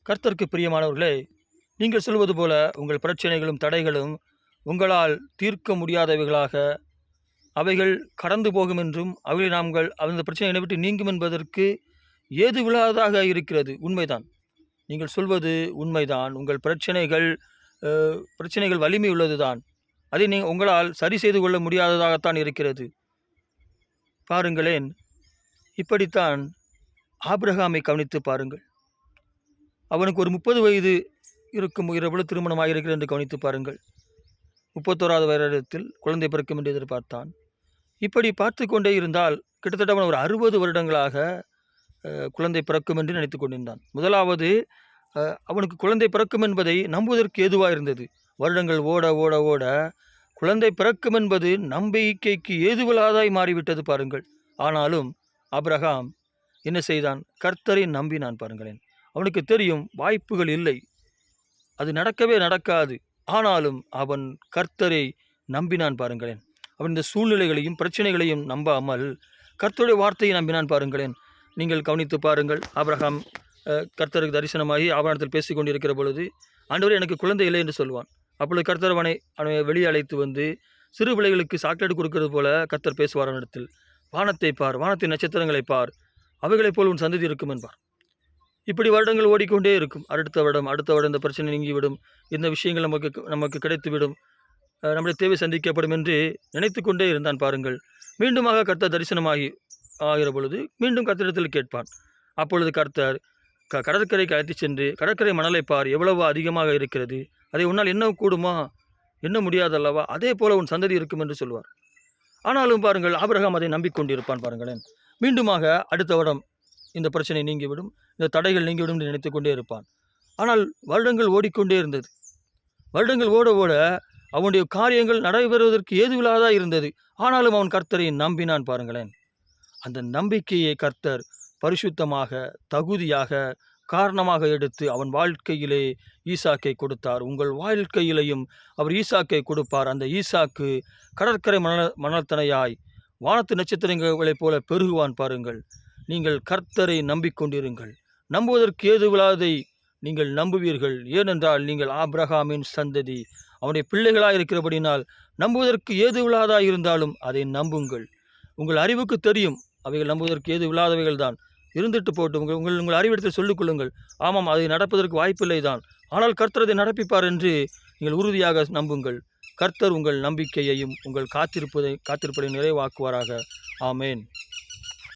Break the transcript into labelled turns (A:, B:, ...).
A: கர்த்தருக்கு பிரியமானவர்களே, நீங்கள் சொல்வது போல உங்கள் பிரச்சனைகளும் தடைகளும் உங்களால் தீர்க்க முடியாதவைகளாக அவைகள் கடந்து போகும் என்றும் அவைகளை நாங்கள் அந்த பிரச்சனைகளை விட்டு நீங்கும் என்பதற்கு ஏது விழாததாக இருக்கிறது. உண்மைதான், நீங்கள் சொல்வது உண்மைதான். உங்கள் பிரச்சனைகள் வலிமை உள்ளதுதான். அதை உங்களால் சரி செய்து கொள்ள முடியாததாகத்தான் இருக்கிறது. பாருங்களேன், இப்படித்தான் ஆபிரகாமை கவனித்து பாருங்கள். அவனுக்கு ஒரு 30 வயது இருக்கும் இரவு திருமணமாக இருக்கிறது என்று கவனித்து பாருங்கள். 31வது வருடத்தில் குழந்தை பிறக்கும் என்று எதிர்பார்த்தான். இப்படி பார்த்து கொண்டே இருந்தால் கிட்டத்தட்ட அவன் ஒரு 60 வருடங்களாக குழந்தை பிறக்கும் என்று நினைத்து கொண்டிருந்தான். முதலாவது அவனுக்கு குழந்தை பிறக்கும் என்பதை நம்புவதற்கு ஏதுவாக இருந்தது. வருடங்கள் ஓட ஓட ஓட குழந்தை பிறக்கும் என்பது நம்பிக்கைக்கு ஏதுவில்லாதாய் மாறிவிட்டது பாருங்கள். ஆனாலும் ஆபிரகாம் என்ன செய்தான்? கர்த்தரை நம்பினான். பாருங்களேன், அவனுக்கு தெரியும் வாய்ப்புகள் இல்லை, அது நடக்கவே நடக்காது. ஆனாலும் அவன் கர்த்தரை நம்பினான். பாருங்களேன், அவன் இந்த சூழ்நிலைகளையும் பிரச்சனைகளையும் நம்பாமல் கர்த்தருடைய வார்த்தையை நம்பினான். பாருங்களேன், நீங்கள் கவனித்து பாருங்கள். ஆபிரகாம் கர்த்தருக்கு தரிசனமாகி ஆபரணத்தில் பேசி கொண்டிருக்கிற பொழுது, ஆண்டவரே எனக்கு குழந்தை இல்லை என்று சொல்வான். அப்பொழுது கர்த்தர் அவனை வெளியே அழைத்து வந்து சிறு பிள்ளைகளுக்கு சாக்லேட் கொடுக்கிறது போல கர்த்தர் பேசுவார். அவனிடத்தில், வானத்தை பார், வானத்தின் நட்சத்திரங்களை பார், அவைகளைப் போல் உன் சந்ததி இருக்கும் என்பார். இப்படி வருடங்கள் ஓடிக்கொண்டே இருக்கும். அடுத்த வருடம் இந்த பிரச்சனை நீங்கிவிடும், இந்த விஷயங்கள் நமக்கு கிடைத்துவிடும், நம்முடைய தேவை சந்திக்கப்படும் என்று நினைத்து கொண்டே இருந்தான். பாருங்கள், மீண்டுமாக கர்த்தர் தரிசனமாகி ஆகிற பொழுது மீண்டும் கர்த்தரிடத்தில் கேட்பான். அப்பொழுது கர்த்தர் கடற்கரைக்கு அழைத்து சென்று, கடற்கரை மணலை பார், எவ்வளவு அதிகமாக இருக்கிறது, அதை உன்னால் என்ன கூடுமா, என்ன முடியாதல்லவா, அதே போல உன் சந்ததி இருக்கும் என்று சொல்வார். ஆனாலும் பாருங்கள், ஆபிரகாம் அதை நம்பிக்கொண்டிருப்பான். பாருங்களேன், மீண்டுமாக அடுத்த வருடம் இந்த பிரச்சனை நீங்கிவிடும், இந்த தடைகள் நீங்கிவிடும் என்று நினைத்து கொண்டே இருப்பான். ஆனால் வருடங்கள் ஓடிக்கொண்டே இருந்தது. வருடங்கள் ஓட ஓட அவனுடைய காரியங்கள் நடைபெறுவதற்கு ஏதுவில்லாதா இருந்தது. ஆனாலும் அவன் கர்த்தரை நம்பினான். பாருங்களேன், அந்த நம்பிக்கையை கர்த்தர் பரிசுத்தமாக, தகுதியாக, காரணமாக எடுத்து அவன் வாழ்க்கையிலே ஈசாக்கை கொடுத்தார். உங்கள் வாழ்க்கையிலையும் அவர் ஈசாக்கை கொடுப்பார். அந்த ஈசாக்கு கடற்கரை மணல்தனையாய் வானத்து நட்சத்திரங்களைப் போல பெருகுவான். பாருங்கள், நீங்கள் கர்த்தரை நம்பிக்கொண்டிருங்கள். நம்புவதற்கு ஏதுவில்லாதை நீங்கள் நம்புவீர்கள். ஏனென்றால் நீங்கள் ஆபிரகாமின் சந்ததி, அவனுடைய பிள்ளைகளாக இருக்கிறபடினால் நம்புவதற்கு ஏதுவில்லாதாக இருந்தாலும் அதை நம்புங்கள். உங்கள் அறிவுக்கு தெரியும் அவைகள் நம்புவதற்கு ஏதுவில்லாதவைகள் தான். இருந்துட்டு போட்டு உங்கள் அறிவிடத்தில் சொல்லிக் கொள்ளுங்கள், ஆமாம் அது நடப்பதற்கு வாய்ப்பில்லை தான், ஆனால் கர்த்தர் அதை நடப்பிப்பார் என்று நீங்கள் உறுதியாக நம்புங்கள். கர்த்தர் உங்கள் நம்பிக்கையையும் உங்கள் காத்திருப்பதை நிறைவாக்குவாராக. ஆமேன்.